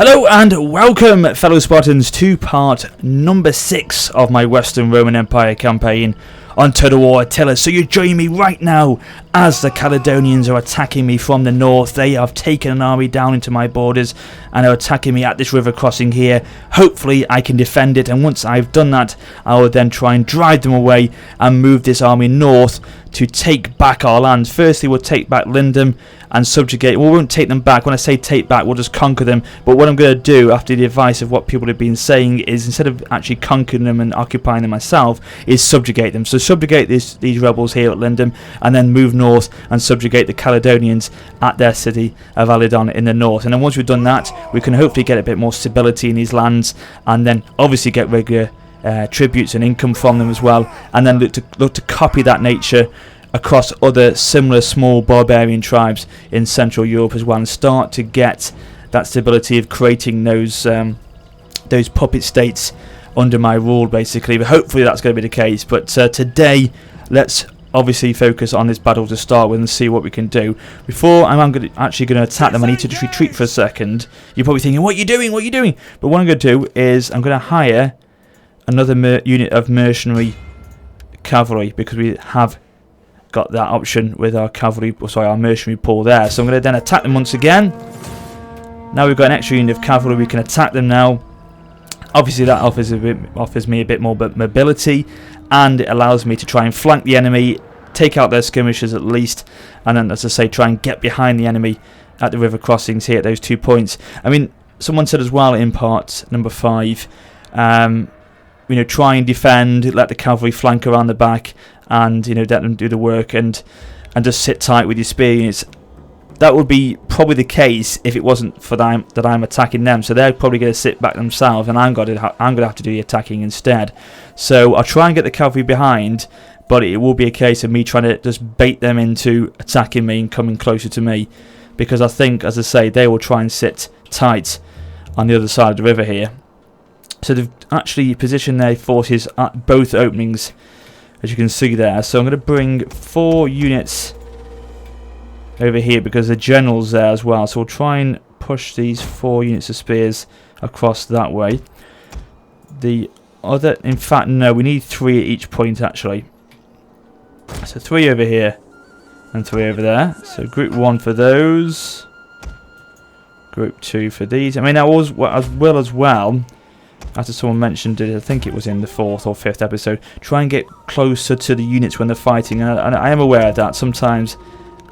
Hello and welcome, fellow Spartans, to part number 6 of my Western Roman Empire campaign on Total War Attila. So you're joining me right now as the Caledonians are attacking me from the north. They have taken an army down into my borders and are attacking me at this river crossing here. Hopefully I can defend it, and once I've done that, I will then try and drive them away and move this army north to take back our lands. Firstly, we'll take back Lindum and subjugate. We won't take them back. When I say take back, we'll just conquer them. But what I'm going to do, after the advice of what people have been saying, is instead of actually conquering them and occupying them myself, is subjugate them. So subjugate these rebels here at Lindum, and then move north and subjugate the Caledonians at their city of Alidon in the north. And then once we've done that, we can hopefully get a bit more stability in these lands, and then obviously get regular tributes and income from them as well, and then look to copy that nature across other similar small barbarian tribes in Central Europe as well, and start to get that stability of creating those puppet states under my rule, basically. But hopefully that's going to be the case. But today, let's obviously focus on this battle to start with and see what we can do. Before I'm actually going to attack them, I need to just retreat for a second. You're probably thinking, what are you doing? What are you doing? But what I'm going to do is I'm going to hire another unit of mercenary cavalry, because we have got that option with our our mercenary pool there. So I'm going to then attack them once again. Now we've got an extra unit of cavalry, we can attack them now. Obviously that offers me a bit more mobility, and it allows me to try and flank the enemy, take out their skirmishers at least, and then, as I say, try and get behind the enemy at the river crossings here at those 2 points. I mean, someone said as well in part number 5, try and defend, let the cavalry flank around the back, and let them do the work, and just sit tight with your spear units. That would be probably the case if it wasn't for that I'm attacking them. So they're probably going to sit back themselves, and I'm going to have to do the attacking instead. So I'll try and get the cavalry behind, but it will be a case of me trying to just bait them into attacking me and coming closer to me, because I think, as I say, they will try and sit tight on the other side of the river here. So they've actually positioned their forces at both openings, as you can see there. So I'm going to bring 4 units over here because the general's there as well. So we'll try and push these 4 units of spears across that way. The other, in fact, no, we need 3 at each point actually. So 3 over here and 3 over there. So group 1 for those. Group 2 for these. I mean, that was as well. After someone mentioned it, I think it was in the 4th or 5th episode, try and get closer to the units when they're fighting. And I am aware of that. Sometimes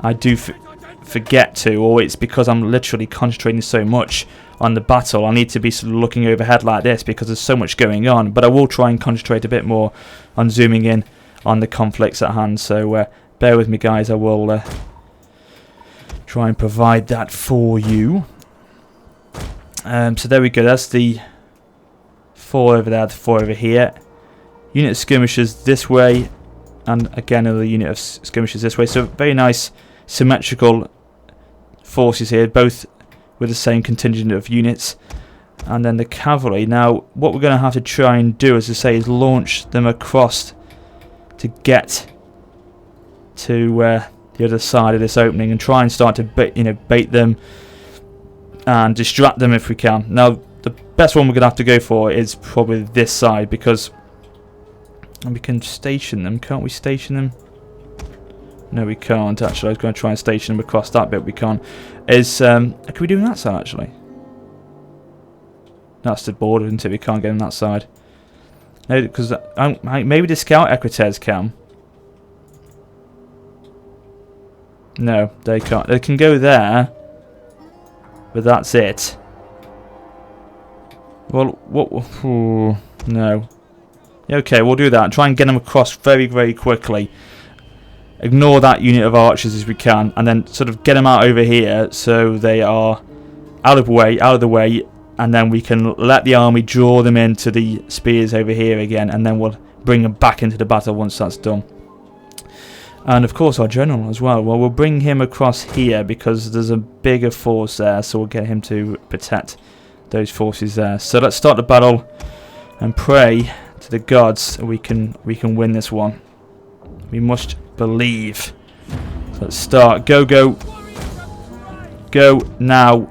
I do forget to, or it's because I'm literally concentrating so much on the battle. I need to be sort of looking overhead like this because there's so much going on. But I will try and concentrate a bit more on zooming in on the conflicts at hand. So bear with me, guys. I will try and provide that for you. So there we go. That's the 4 over there, the 4 over here. Unit of skirmishers this way, and again another unit of skirmishers this way. So very nice symmetrical forces here, both with the same contingent of units. And then the cavalry. Now what we're going to have to try and do, as I say, is launch them across to get to the other side of this opening, and try and start to bait them and distract them if we can. Now the best one we're going to have to go for is probably this side, because we can station them. Can't we station them? No, we can't actually. I was going to try and station them across that bit. We can't. Can we do that side actually? That's the border, isn't it? We can't get on that side. No, because maybe the scout equites can. No, they can't. They can go there, but that's it. Well, what? Ooh, no. Okay, we'll do that. Try and get them across very, very quickly. Ignore that unit of archers as we can, and then sort of get them out over here so they are out of the way, and then we can let the army draw them into the spears over here again, and then we'll bring them back into the battle once that's done. And of course our general as well. Well, we'll bring him across here because there's a bigger force there, so we'll get him to protect those forces there. So let's start the battle and pray to the gods that we can win this one. We must believe. So let's start. Go now.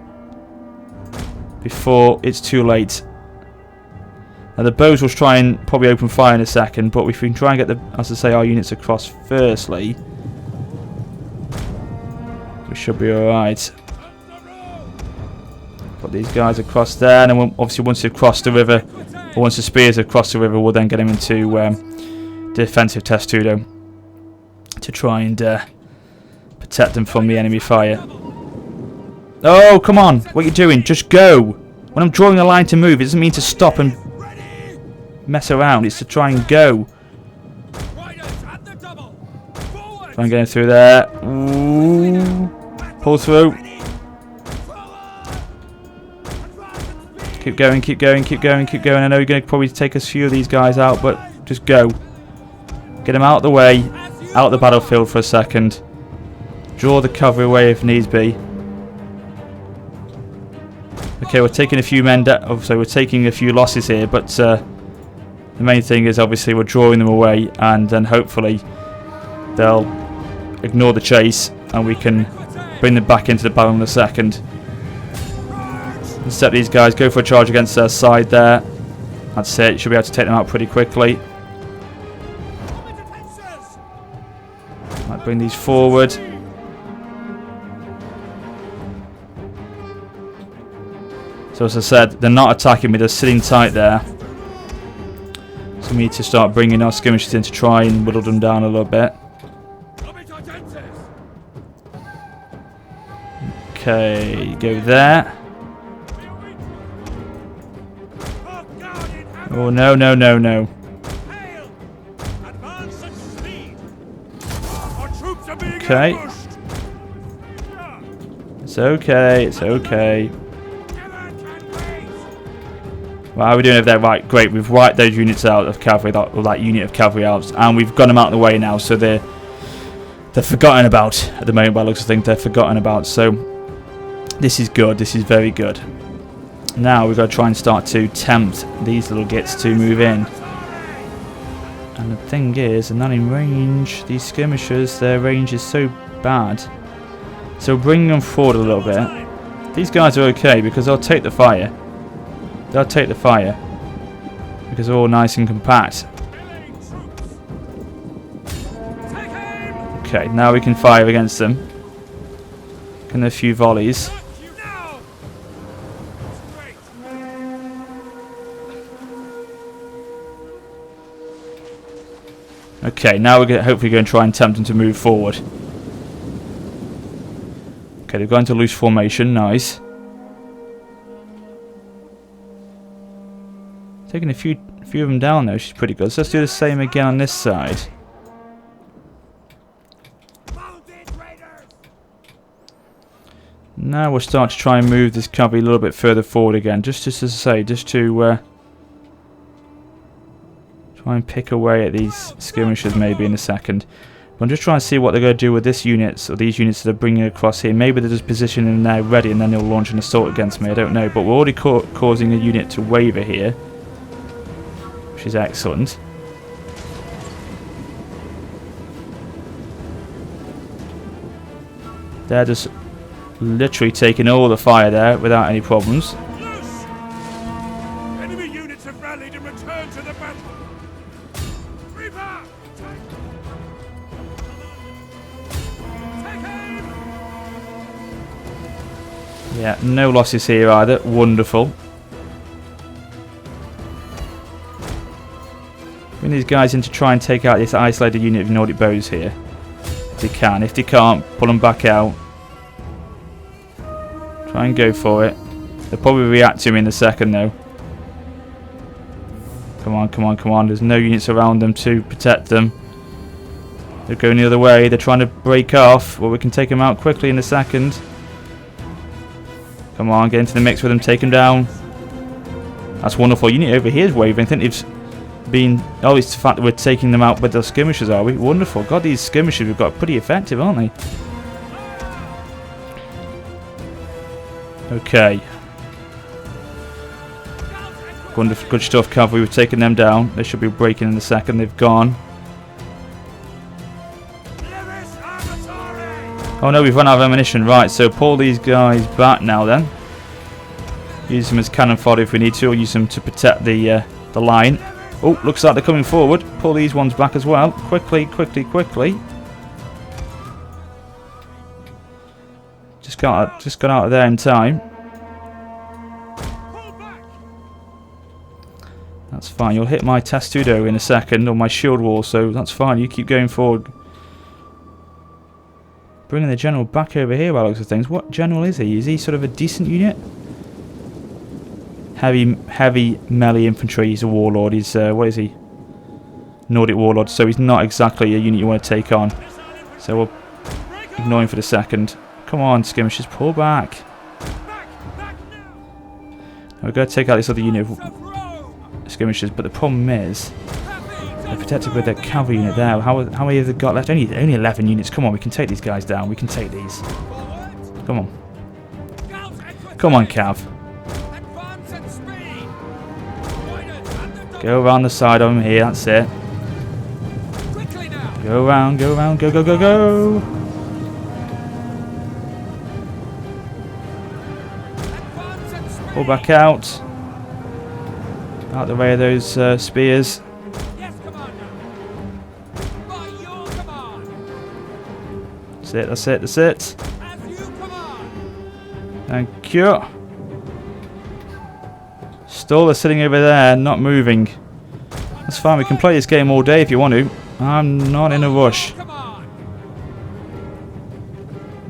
before it's too late. Now the bows will try and probably open fire in a second, but if we can try and get the, as I say, our units across firstly, we should be alright. Put these guys across there, and then obviously once they've crossed the river, or once the spears have crossed the river, we'll then get them into defensive testudo to try and protect them from the enemy fire. Oh, come on! What are you doing? Just go! When I'm drawing a line to move, it doesn't mean to stop and mess around. It's to try and go. Try and get him through there. Ooh. Pull through. Keep going, keep going, keep going, keep going. I know you're going to probably take a few of these guys out, but just go. Get them out of the way, out of the battlefield for a second. Draw the cover away if needs be. Okay, we're taking a few men down, so we're taking a few losses here, but the main thing is obviously we're drawing them away, and then hopefully they'll ignore the chase and we can bring them back into the battle in a second. Set these guys, go for a charge against their side there. That's it, you should be able to take them out pretty quickly. Might bring these forward. So as I said, they're not attacking me, they're sitting tight there. So we need to start bringing our skirmishers in to try and whittle them down a little bit. Okay, go there. Oh, no, no, no, no. Okay. It's okay, it's okay. Well, how are we doing over there? Right, great. We've wiped those units out of cavalry, that unit of cavalry elves, and we've got them out of the way now, so they're forgotten about at the moment by the looks of things. They're forgotten about, so this is good. This is very good. Now we've got to try and start to tempt these little gits to move in. And the thing is, they're not in range. These skirmishers, their range is so bad. So bring them forward a little bit. These guys are okay because they'll take the fire. They'll take the fire because they're all nice and compact. Okay, now we can fire against them. Can a few volleys. Okay, now we're hopefully going to try and tempt them to move forward. Okay, they've gone into loose formation. Nice. Taking a few of them down though, she's pretty good. So let's do the same again on this side. Now we'll start to try and move this cavalry a little bit further forward again. Just as I say, just to try and pick away at these skirmishers maybe in a second. But I'm just trying to see what they're going to do with this units, or these units that are bringing across here. Maybe they're just positioning there ready and then they'll launch an assault against me. I don't know. But we're already causing a unit to waver here, which is excellent. They're just literally taking all the fire there without any problems. Enemy units have rallied and returned to the battle. Reaper! Take aim! Yeah, no losses here either. Wonderful. Bring these guys in to try and take out this isolated unit of Nordic bows here. If they can. If they can't, pull them back out. Try and go for it. They'll probably react to me in a second though. Come on, come on, come on. There's no units around them to protect them. They're going the other way. They're trying to break off. Well, we can take them out quickly in a second. Come on, get into the mix with them. Take them down. That's wonderful. Unit over here is wavering. I think they've been... Oh, it's the fact that we're taking them out with the skirmishers, are we? Wonderful. God, these skirmishers we've got pretty effective, aren't they? Okay. Wonderful, good stuff, cavalry. We've taken them down. They should be breaking in a second. They've gone. Oh no, we've run out of ammunition. Right, so pull these guys back now then. Use them as cannon fodder if we need to, or use them to protect the line. Oh, looks like they're coming forward. Pull these ones back as well. Quickly, quickly, quickly. Just got out of there in time. That's fine. You'll hit my testudo in a second, or my shield wall, so that's fine. You keep going forward. Bringing the general back over here by the looks of things. What general is he? Is he sort of a decent unit? Heavy melee infantry. He's a warlord. He's what is he? Nordic warlord. So he's not exactly a unit you want to take on. So we'll ignore him for the second. Come on, skirmishers, pull back. We're going to take out this other unit of skirmishers, but the problem is they're protected with their cavalry unit there. How many have they got left? Only 11 units. Come on, we can take these guys down. We can take these. Come on. Come on, Cav. Go around the side of them here. That's it. Go around, go around, go, go, go, go. Pull back out. Out the way of those spears. That's it, that's it, that's it. Thank you. Still, they're sitting over there, not moving. That's fine, we can play this game all day if you want to. I'm not in a rush.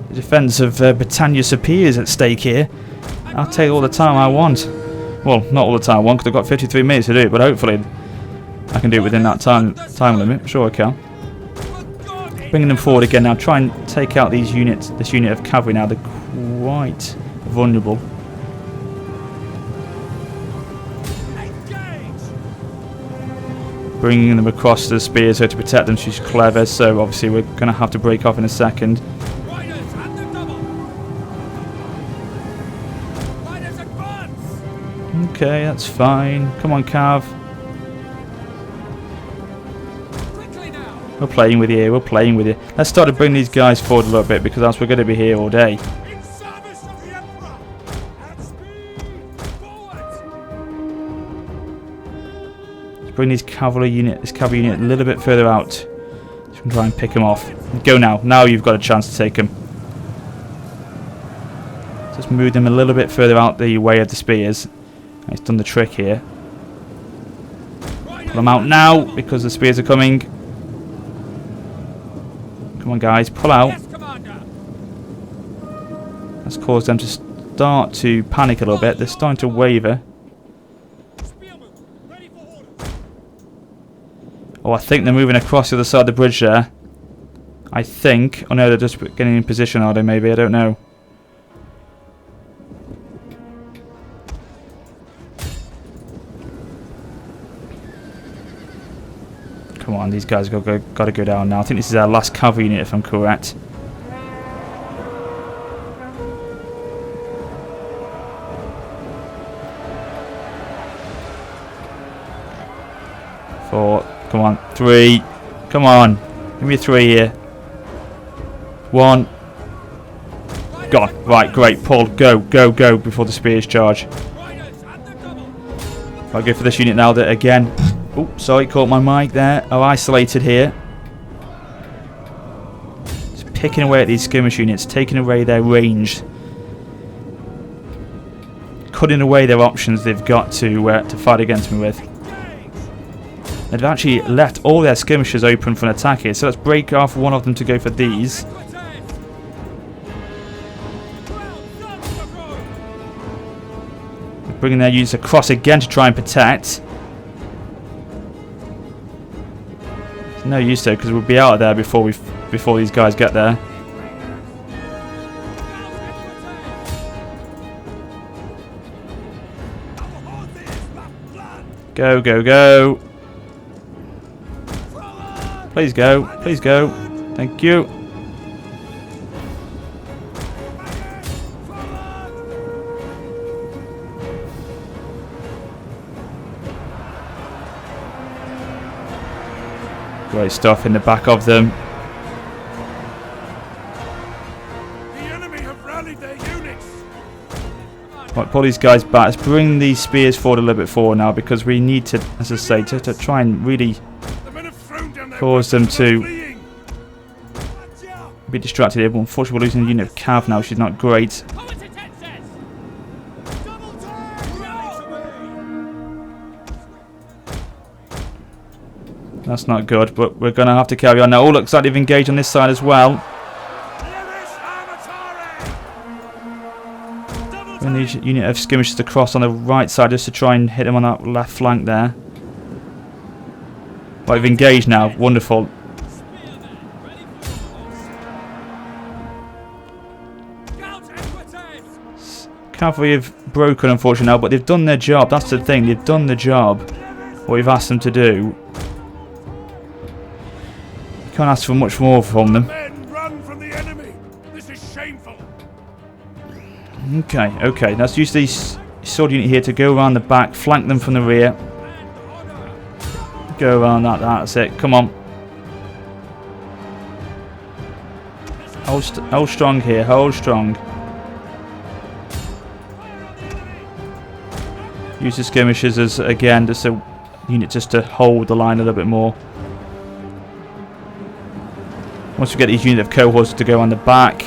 The defence of Britannia Superior is at stake here. I'll take all the time I want. Well, not all the time I want, because I've got 53 minutes to do it, but hopefully I can do it within that time limit. I'm sure I can. Bringing them forward again now. Try and take out these units. This unit of cavalry now. They're quite vulnerable. Bringing them across the spears here to protect them. She's clever, so obviously we're going to have to break off in a second. Okay, that's fine. Come on, Cav. We're playing with you. We're playing with you. Let's start to bring these guys forward a little bit, because else we're going to be here all day. Let's bring this cavalry unit a little bit further out, so we can try and pick them off. Go now. Now you've got a chance to take them. Just move them a little bit further out the way of the spears. It's done the trick here. Pull them out now, because the spears are coming. Come on, guys, pull out. That's caused them to start to panic a little bit. They're starting to waver. Oh, I think they're moving across the other side of the bridge there. I think. Oh no, they're just getting in position, are they? Maybe, I don't know. Come on, these guys got to go down now. I think this is our last cavalry unit, if I'm correct. Four. Come on. Three. Come on. Give me a 3 here. 1. Gone. Right, great. Pull. Go, go, go before the spears charge. I'll go for this unit now that again. Oh, sorry, caught my mic there. Are isolated here. Just picking away at these skirmish units, taking away their range, cutting away their options they've got to fight against me with. They've actually left all their skirmishers open for an attack here, so let's break off one of them to go for these. Bringing their units across again to try and protect. No use though, because we'll be out of there before these guys get there. Go, go, go. Please go. Please go. Thank you. Great stuff in the back of them. The enemy have rallied their units. Right, pull these guys back. Let's bring these spears forward a little bit forward now, because we need to, as I say, to try and really cause them to be distracted here. But unfortunately, we're losing the unit of Cav now, which is not great. That's not good, but we're going to have to carry on now. Oh, looks like they've engaged on this side as well. Bring these unit of skirmishers across on the right side just to try and hit them on that left flank there. Right, we've engaged now. Wonderful. Cavalry have broken, unfortunately, now, but they've done their job. That's the thing. They've done the job. What we've asked them to do. Can't ask for much more from them. Men, run from the enemy. This is shameful. Okay. Let's use this sword unit here to go around the back, flank them from the rear. Go around that. That's it. Come on. Hold strong here. Hold strong. Use the skirmishers as, again, just a unit just to hold the line a little bit more. Once we get these unit of cohorts to go on the back,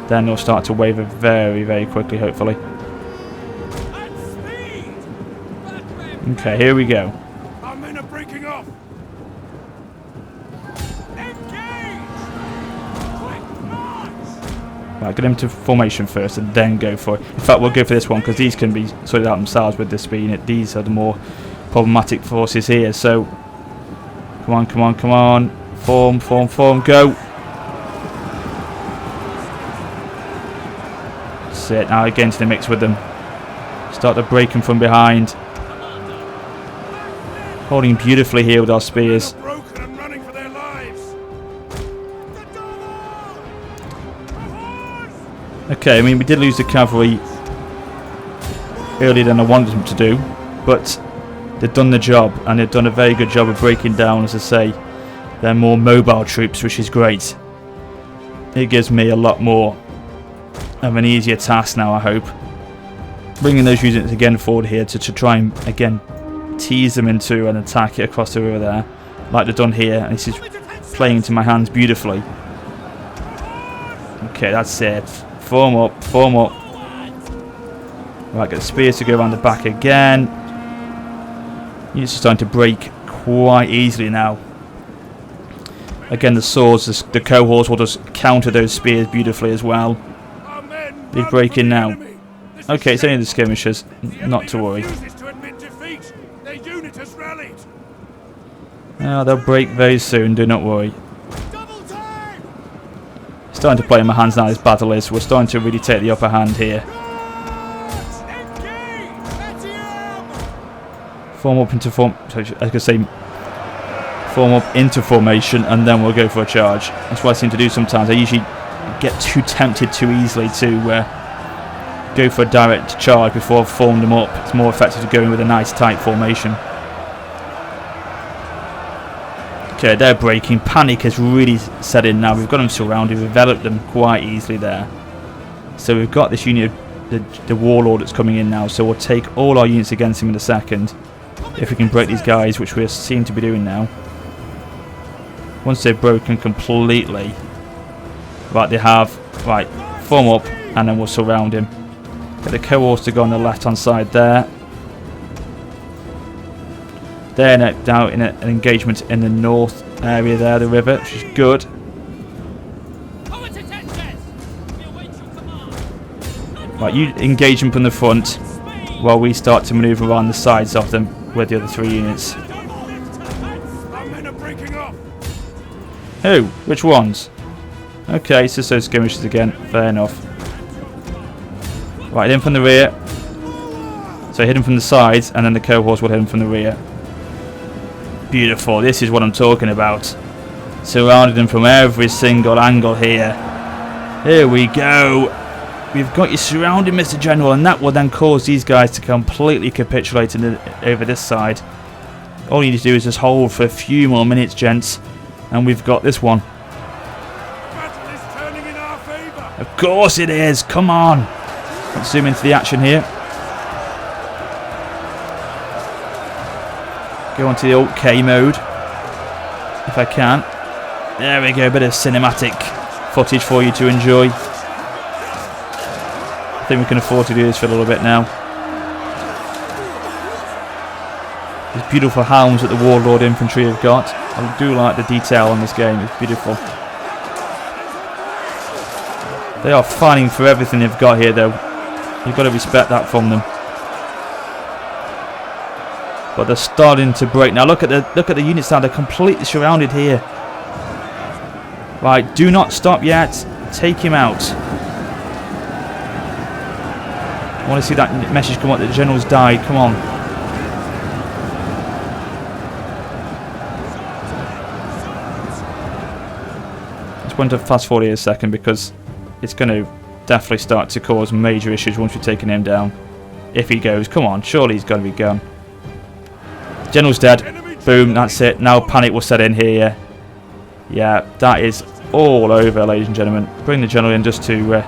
then they'll start to waver very, very quickly, hopefully. Okay, here we go. Our men are breaking off. Right, get them to formation first and then go for it. In fact, we'll go for this one because these can be sorted out themselves with this unit. These are the more problematic forces here. So, come on. Form, go. That's it. Now again to the mix with them. Start to break them from behind. Holding beautifully here with our spears. Broken and running for their lives. Okay, I mean, we did lose the cavalry earlier than I wanted them to do, but they've done the job, and they've done a very good job of breaking down, as I say, their more mobile troops, which is great. It gives me a lot more of an easier task now, I hope. Bringing those units again forward here to try and, again, tease them into an attack across the river there, like they've done here, and this is playing into my hands beautifully. Okay, that's it. Form up. Right, get the spears to go around the back again. Units are starting to break quite easily now. Again, the swords, the cohorts will just counter those spears beautifully as well. They're breaking now. Okay, it's only the skirmishers, not to worry. They'll break very soon, do not worry. Starting to play in my hands now, this battle is. We're starting to really take the upper hand here. Form up into formation, and then we'll go for a charge. That's what I seem to do sometimes. I usually get too tempted too easily to go for a direct charge before I've formed them up. It's more effective to go in with a nice tight formation. Okay, they're breaking. Panic has really set in now. We've got them surrounded. We've enveloped them quite easily there. So we've got this unit, the warlord that's coming in now. So we'll take all our units against him in a second. If we can break these guys, which we seem to be doing now. Once they've broken completely. Right, they have. Right, form up, and then we'll surround him. Get the cohorts to go on the left-hand side there. They're now in an engagement in the north area there, the river, which is good. Right, you engage them from the front while we start to manoeuvre around the sides of them with the other three units. Who? Which ones? Okay, so skirmishes again. Fair enough. Right, in from the rear. So hit him from the sides, and then the cohorts will hit him from the rear. Beautiful. This is what I'm talking about. Surrounded them from every single angle here. Here we go. We've got you surrounded, Mr. General, and that will then cause these guys to completely capitulate over this side. All you need to do is just hold for a few more minutes, gents, and we've got this one. Battle is turning in our favor. Of course it is. Come on. Let's zoom into the action here. Go onto the Alt-K mode, if I can. There we go, a bit of cinematic footage for you to enjoy. I think we can afford to do this for a little bit now. These beautiful helms that the Warlord infantry have got. I do like the detail on this game, it's beautiful. They are fighting for everything they've got here though. You've got to respect that from them. But they're starting to break. Now look at the units now, they're completely surrounded here. Right, do not stop yet. Take him out. I want to see that message come up that the general's died. Come on. Just want to fast forward here a second because it's going to definitely start to cause major issues once we've taken him down. If he goes, come on, surely he's got to be gone. General's dead. Boom, that's it. Now panic will set in here. Yeah, that is all over, ladies and gentlemen. Bring the general in just to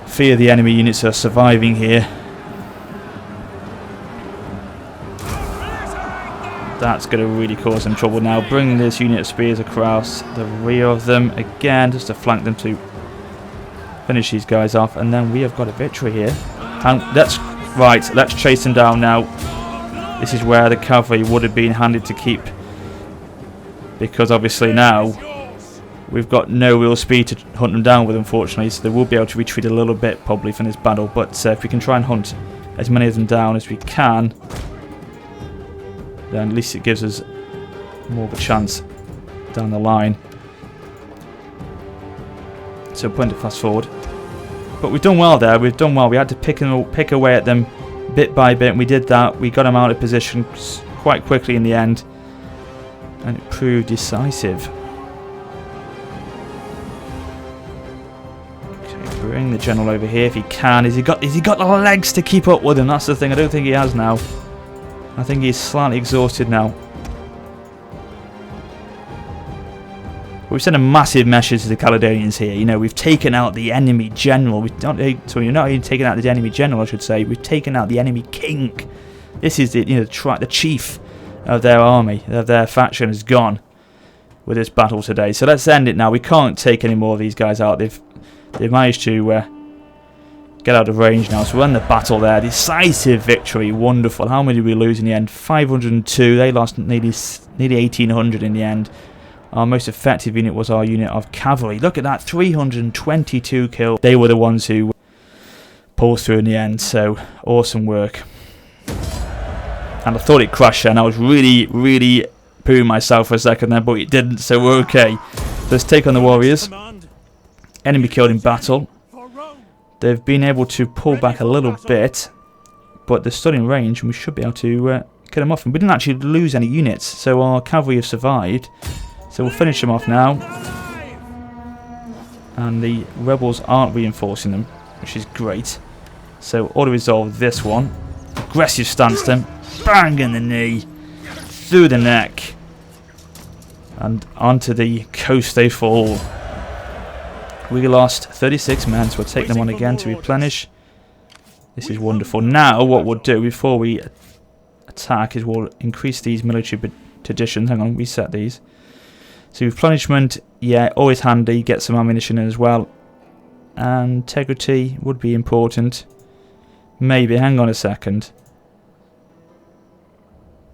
fear the enemy units are surviving here. That's going to really cause them trouble now. Bring this unit of spears across the rear of them again, just to flank them to finish these guys off. And then we have got a victory here. And let's chase them down now. This is where the cavalry would have been handed to keep, because obviously now we've got no real speed to hunt them down with, unfortunately, so they will be able to retreat a little bit probably from this battle. But if we can try and hunt as many of them down as we can, then at least it gives us more of a chance down the line. So point to fast forward. But we've done well there, we've done well. We had to pick away at them bit by bit, and we did that. We got them out of position quite quickly in the end, and it proved decisive. Okay, bring the general over here if he can. Has he got the legs to keep up with him? That's the thing. I don't think he has now. I think he's slightly exhausted now. We've sent a massive message to the Caledonians here. You know, we've taken out the enemy general. You're not even taking out the enemy general, I should say. We've taken out the enemy king. This is the chief of their army, of their faction, is gone with this battle today. So let's end it now. We can't take any more of these guys out. They've managed to get out of range now. So we're in the battle there. Decisive victory. Wonderful. How many did we lose in the end? 502. They lost nearly 1,800 in the end. Our most effective unit was our unit of cavalry. Look at that, 322 kills. They were the ones who pulled through in the end, so awesome work. And I thought it crashed and I was really pooing myself for a second there, but it didn't, so we're okay. Let's take on the warriors. Enemy killed in battle. They've been able to pull back a little bit, but they're still in range and we should be able to get them off. And we didn't actually lose any units, so our cavalry have survived. So we'll finish them off now. And the rebels aren't reinforcing them, which is great. So auto-resolve this one. Aggressive stance them. Bang in the knee. Through the neck. And onto the coast they fall. We lost 36 men, so we'll take them on again to replenish. This is wonderful. Now what we'll do before we attack is we'll increase these military traditions. Hang on, reset these. So replenishment, yeah, always handy. Get some ammunition in as well. And integrity would be important. Maybe, hang on a second.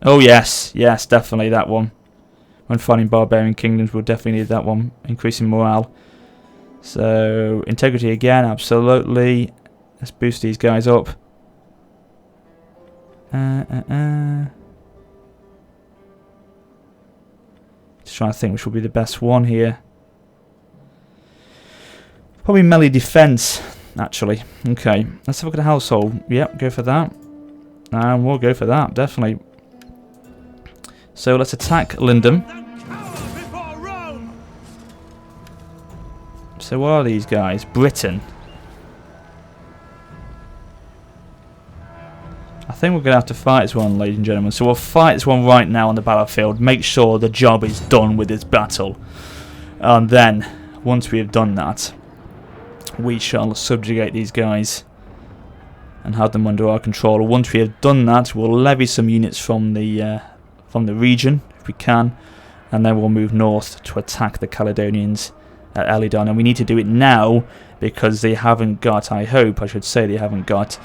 Oh yes, definitely that one. When fighting barbarian kingdoms, we'll definitely need that one. Increasing morale. So integrity again, absolutely. Let's boost these guys up. Just trying to think which will be the best one here. Probably melee defense, actually. Okay, let's have a look at the household. Yep, go for that. And we'll go for that, definitely. So let's attack Lindum. So what are these guys? Britain. I think we're going to have to fight this one, ladies and gentlemen. So we'll fight this one right now on the battlefield. Make sure the job is done with this battle. And then, once we have done that, we shall subjugate these guys and have them under our control. Once we have done that, we'll levy some units from the region, if we can, and then we'll move north to attack the Caledonians at Elidon. And we need to do it now, because they haven't got, I should say, they haven't got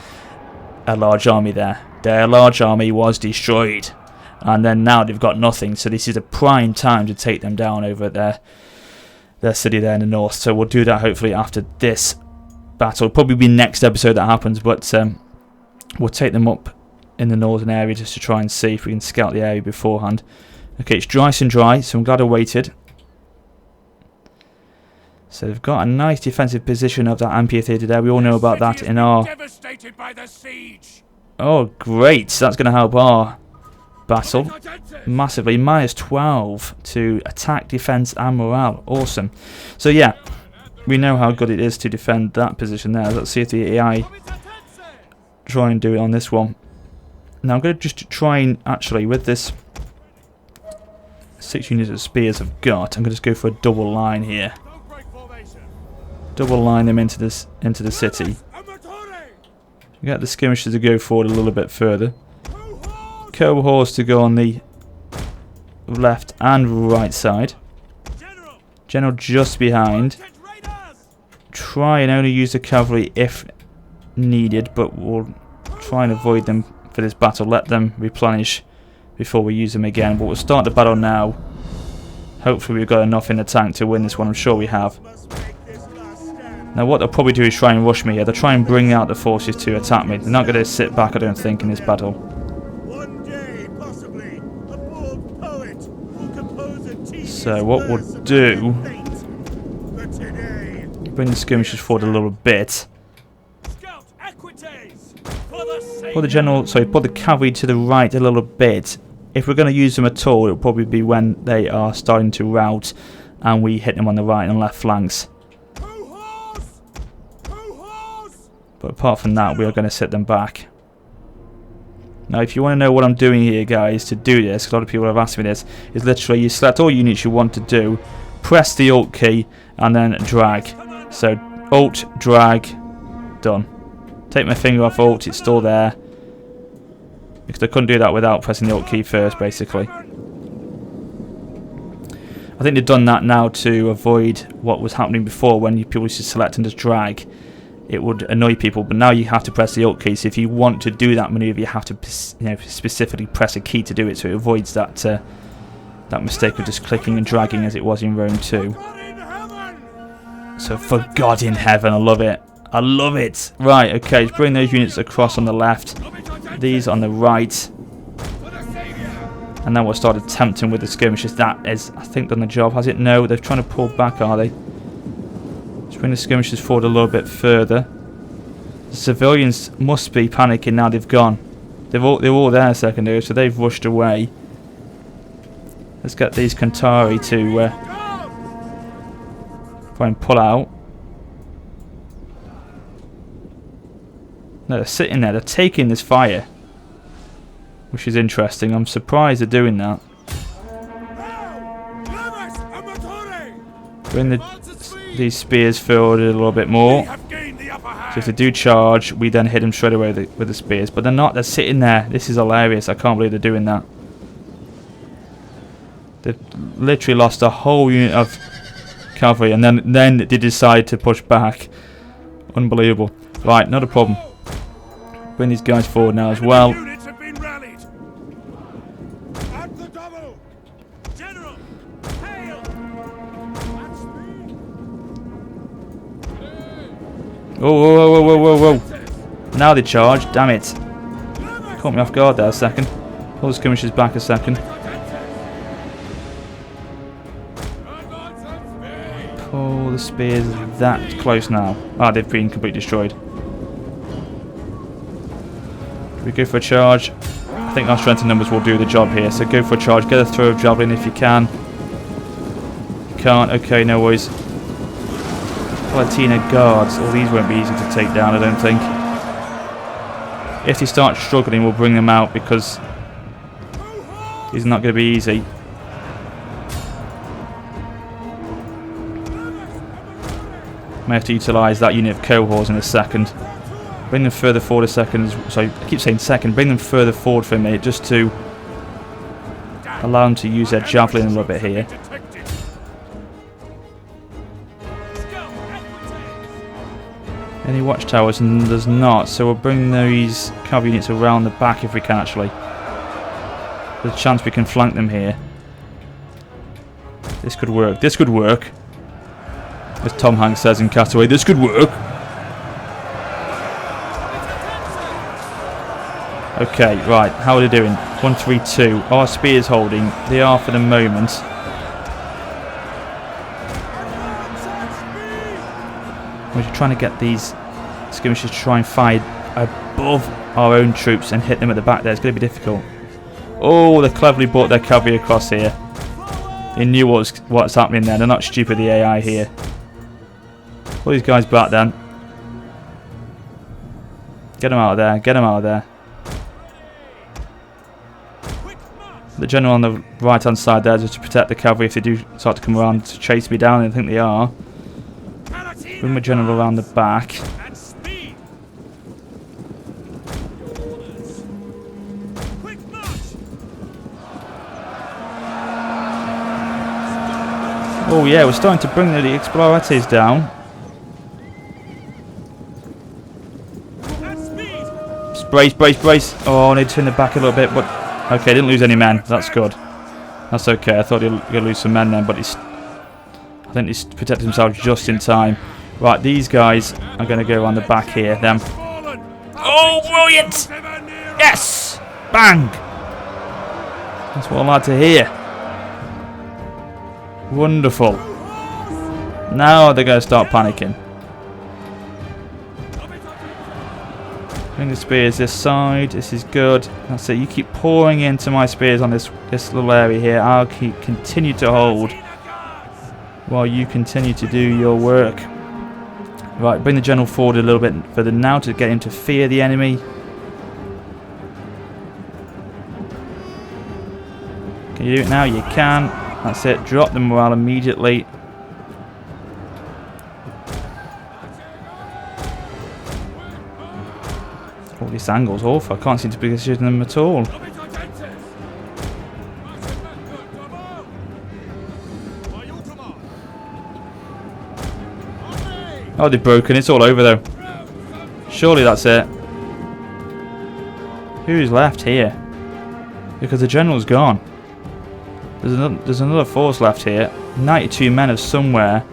a large army there. Their large army was destroyed, and then now they've got nothing, so this is a prime time to take them down over at their city there in the north. So we'll do that hopefully after this battle. It'll probably be next episode that happens, but we'll take them up in the northern area just to try and see if we can scout the area beforehand. Okay, it's nice and dry, so I'm glad I waited. So they've got a nice defensive position of that amphitheatre there. We all know about that in our... Devastated by the siege. Oh, great. That's going to help our battle massively. -12 to attack, defense, and morale. Awesome. So yeah, we know how good it is to defend that position there. Let's see if the AI try and do it on this one. Now I'm going to just try and actually, with this 6 units of spears I've got, I'm going to just go for a double line here. Double line them into the city. Get the skirmishers to go forward a little bit further. Cohorts to go on the left and right side. General just behind. Try and only use the cavalry if needed, but we'll try and avoid them for this battle. Let them replenish before we use them again. But we'll start the battle now. Hopefully we've got enough in the tank to win this one. I'm sure we have. Now what they'll probably do is try and rush me here. They'll try and bring out the forces to attack me. They're not going to sit back, I don't think, in this battle. So what we'll do, bring the skirmishers forward a little bit. Put the cavalry to the right a little bit. If we're going to use them at all, it'll probably be when they are starting to rout and we hit them on the right and left flanks. But apart from that, we are going to sit them back. Now, if you want to know what I'm doing here, guys, to do this, a lot of people have asked me this, is literally you select all units you want to do, press the Alt key, and then drag. So, Alt, drag, done. Take my finger off Alt, it's still there. Because I couldn't do that without pressing the Alt key first, basically. I think they've done that now to avoid what was happening before when people used to select and just drag. It would annoy people, but now you have to press the Alt key. So if you want to do that maneuver, you have to, specifically press a key to do it, so it avoids that that mistake of just clicking and dragging as it was in Rome 2. So for God in heaven, I love it. I love it. Right, okay, let's bring those units across on the left, these on the right, and then we'll start attempting with the skirmishers. That is, I think, done the job. Has it? No, they're trying to pull back, are they? Bring the skirmishers forward a little bit further. The civilians must be panicking now they've gone. They're all there secondary, so they've rushed away. Let's get these Cantari to try and pull out. No, they're sitting there. They're taking this fire, which is interesting. I'm surprised they're doing that. Bring these spears forward a little bit more. So if they do charge, we then hit them straight away with the spears. But they're not. They're sitting there. This is hilarious. I can't believe they're doing that. They've literally lost a whole unit of cavalry, and then they decide to push back. Unbelievable. Right, not a problem. Bring these guys forward now as well. Whoa. Now they charge, damn it. Caught me off guard there a second. Pull the skirmishers back a second. Pull the spears that close now. Ah, they've been completely destroyed. We go for a charge. I think our strength in numbers will do the job here, so go for a charge. Get a throw of javelin if you can. Can't, okay, no worries. Palatina guards. All these won't be easy to take down, I don't think. If they start struggling, we'll bring them out because these are not going to be easy. May have to utilise that unit of cohorts in a second. Bring them further forward a second. Sorry, I keep saying second. Bring them further forward for a minute, just to allow them to use their javelin a little bit here. Any watchtowers? And there's not. So we'll bring these cavalry units around the back if we can, actually. There's a chance we can flank them here. This could work. This could work. As Tom Hanks says in Castaway, this could work. Okay, right. How are they doing? 1-3-2. Our spears holding. They are for the moment. We're trying to get these skirmishers to try and fire above our own troops and hit them at the back there. It's going to be difficult. Oh, they cleverly brought their cavalry across here. They knew what's happening there. They're not stupid, the AI here. Pull these guys back then. Get them out of there. Get them out of there. The general on the right hand side there just to protect the cavalry if they do start to come around to chase me down. I think they are. Bring my general around the back. Oh yeah, we're starting to bring the Explorates down. Brace, brace, brace. Oh, I need to turn the back a little bit, but okay, didn't lose any men. That's good. That's okay. I thought he was going to lose some men then, but I think he's protected himself just in time. Right, these guys are going to go around the back here. Them. Oh, brilliant! Yes! Bang! That's what I like to hear. Wonderful. Now they're going to start panicking. Bring the spears this side. This is good. That's it. You keep pouring into my spears on this little area here. I'll continue to hold while you continue to do your work. Right, bring the general forward a little bit further now to get him to fear the enemy. Can you do it now? You can. That's it. Drop the morale immediately. Oh, this angle's awful. I can't seem to position them at all. Oh, they've broken. It's all over though. Surely that's it. Who's left here? Because the general's gone. There's another force left here. 92 men of somewhere.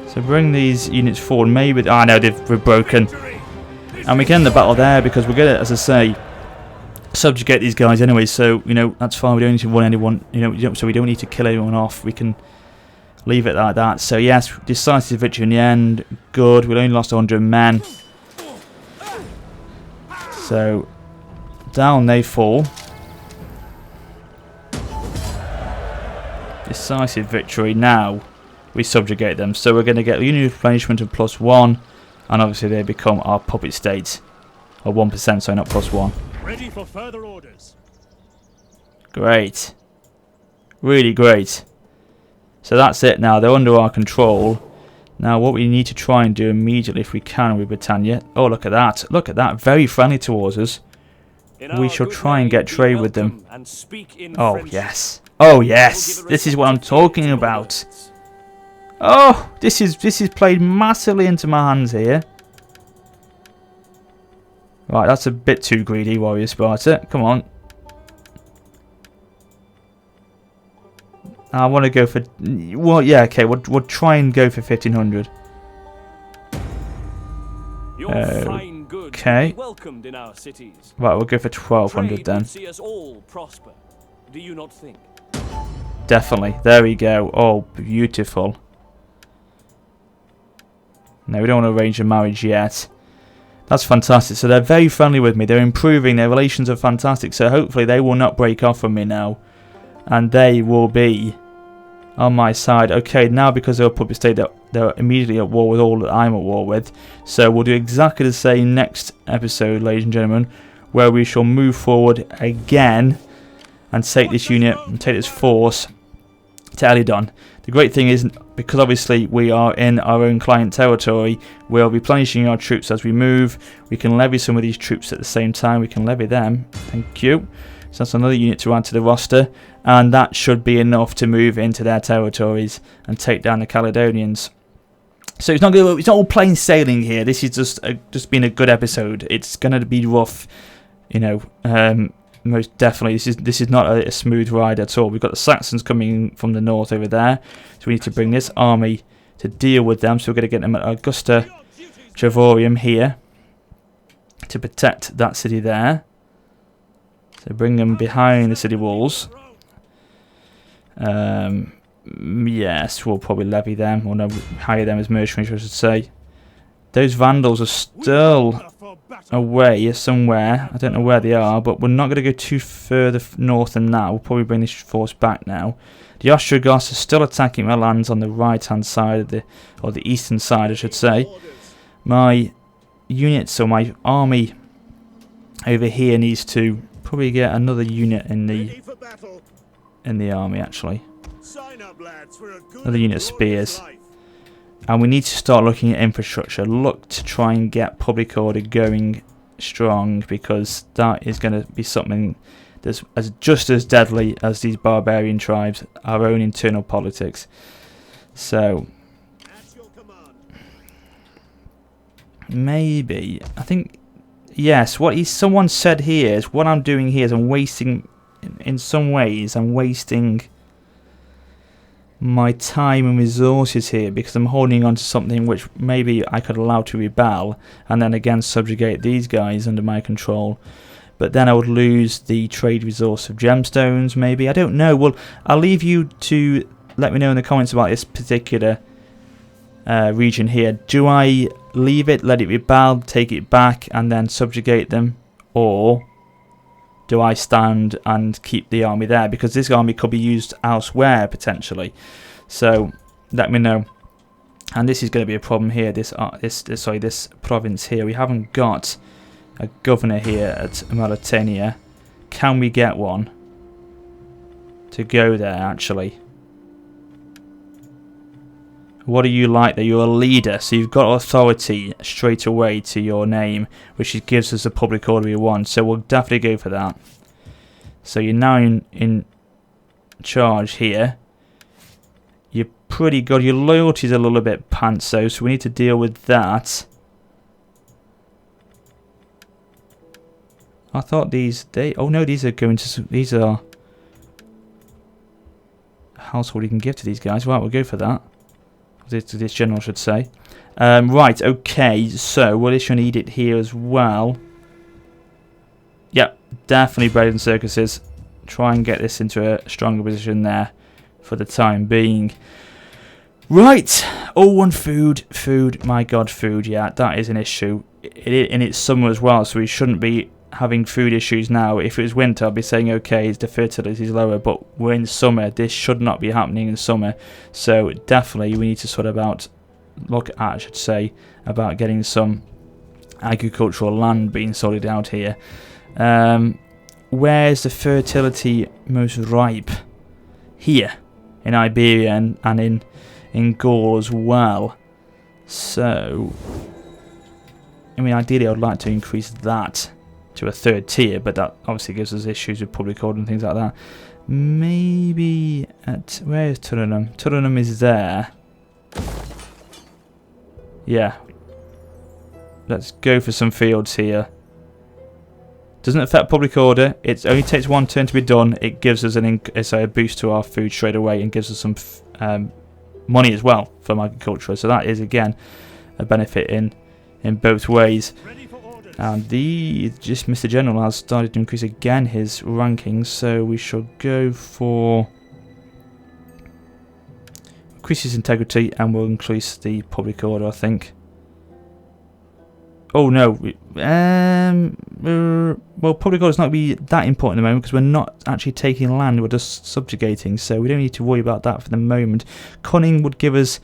So bring these units forward. Maybe. Ah, no, we're broken. And we get in the battle there because we're going to, as I say, subjugate these guys anyway. So, you know, that's fine. We don't need to run anyone, you know, so we don't need to kill anyone off. We can leave it like that. So, yes, decisive victory in the end. Good. We only lost 100 men. So, down they fall. Decisive victory. Now, we subjugate them. So, we're going to get unit replenishment of +1. And obviously they become our puppet states. Or 1%, so not +1. Ready for further orders. Great. Really great. So that's it now. They're under our control. Now what we need to try and do immediately if we can with Britannia. Oh, look at that. Look at that. Very friendly towards us. We shall try and get trade with them. Oh, yes. Oh, yes. This is what I'm talking about. Oh, this is played massively into my hands here. Right, that's a bit too greedy, WarriorofSparta. Come on. I want to go for... Well, yeah, okay. We'll try and go for 1,500. Okay. Right, we'll go for 1,200 then. Definitely. There we go. Oh, beautiful. No, we don't want to arrange a marriage yet. That's fantastic. So they're very friendly with me. They're improving. Their relations are fantastic. So hopefully they will not break off from me now. And they will be on my side. Okay, now because they're a puppet state, they're immediately at war with all that I'm at war with. So we'll do exactly the same next episode, ladies and gentlemen, where we shall move forward again and take this unit and take this force to Elidon. The great thing is, because obviously we are in our own client territory, we'll be replenishing our troops as we move. We can levy some of these troops at the same time. We can levy them. Thank you. So that's another unit to add to the roster, and that should be enough to move into their territories and take down the Caledonians. So it's not all plain sailing here. This is just been a good episode. It's going to be rough, you know. Most definitely, this is not a smooth ride at all. We've got the Saxons coming from the north over there, so we need to bring this army to deal with them. So we're going to get them at Augusta Travorium here to protect that city there. So bring them behind the city walls. Yes, we'll probably levy them, or no, hire them as mercenaries, I should say. Those Vandals are still away somewhere. I don't know where they are, but we're not going to go too further north than that. We'll probably bring this force back now. The Ostrogoths are still attacking my lands on the right-hand side of or the eastern side, I should say. My units, or my army over here, needs to probably get another unit in the army, actually. Another unit of spears. And we need to start looking at infrastructure. Look to try and get public order going strong, because that is going to be something that's just as deadly as these barbarian tribes, our own internal politics. So maybe, I think, yes, someone said here is what I'm doing here is I'm wasting, in some ways, I'm wasting my time and resources here, because I'm holding on to something which maybe I could allow to rebel and then again subjugate these guys under my control. But then I would lose the trade resource of gemstones, maybe. I don't know. Well, I'll leave you to let me know in the comments about this particular region here. Do I leave it, let it rebel, take it back and then subjugate them? Or do I stand and keep the army there? Because this army could be used elsewhere potentially. So let me know. And this is going to be a problem here. This province here. We haven't got a governor here at Mauritania. Can we get one to go there actually? What are you like there? You're a leader, so you've got authority straight away to your name, which gives us the public order we want. So we'll definitely go for that. So you're now in charge here. You're pretty good. Your loyalty's a little bit pants though, so we need to deal with that. I thought oh no, these are going to, these are a household you can give to these guys. Right, we'll go for that. This general should say. Right, okay, so we'll issue an edict here as well. Yep, definitely bread and circuses. Try and get this into a stronger position there for the time being. Right, all one food, my god, food, yeah, that is an issue. And it's summer as well, so we shouldn't be having food issues now. If it was winter, I'd be saying okay, the fertility is lower, but we're in summer. This should not be happening in summer, so definitely we need to look at, I should say, about getting some agricultural land being sorted out here. Where's the fertility most ripe? Here in Iberia and in Gaul as well. So I mean, ideally I would like to increase that to a third tier, but that obviously gives us issues with public order and things like that. Maybe at, where is Turinum? Turinum is there. Yeah. Let's go for some fields here. Doesn't affect public order. It only takes one turn to be done. It gives us a boost to our food straight away and gives us some money as well from agriculture. So that is again a benefit in both ways. And Mr. General has started to increase again his rankings, so we shall go for increase his integrity, and we'll increase the public order, I think. Oh no, well, public order is not going to be that important at the moment because we're not actually taking land, we're just subjugating, so we don't need to worry about that for the moment. Cunning would give us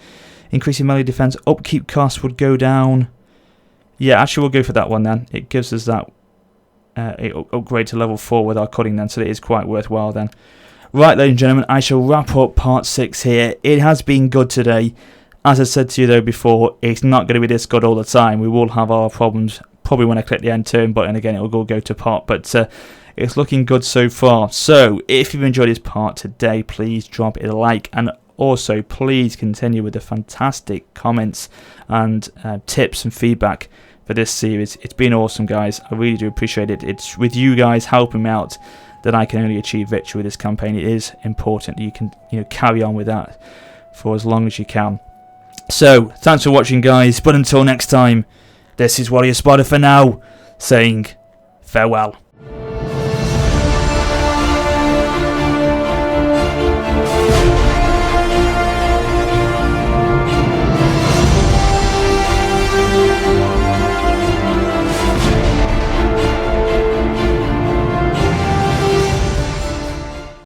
increasing melee defense, upkeep costs would go down. Yeah, actually we'll go for that one then. It gives us that upgrade to level 4 with our cutting then, so it is quite worthwhile then. Right, ladies and gentlemen, I shall wrap up part 6 here. It has been good today. As I said to you though before, it's not going to be this good all the time. We will have our problems, probably when I click the end turn button again, it will go to pot, but it's looking good so far. So, if you've enjoyed this part today, please drop it a like, and also please continue with the fantastic comments and tips and feedback for this series. It's been awesome, guys. I really do appreciate it. It's with you guys helping me out that I can only achieve victory with this campaign. It is important that you can carry on with that for as long as you can. So, thanks for watching, guys, but until next time, this is WarriorofSparta for now, saying farewell.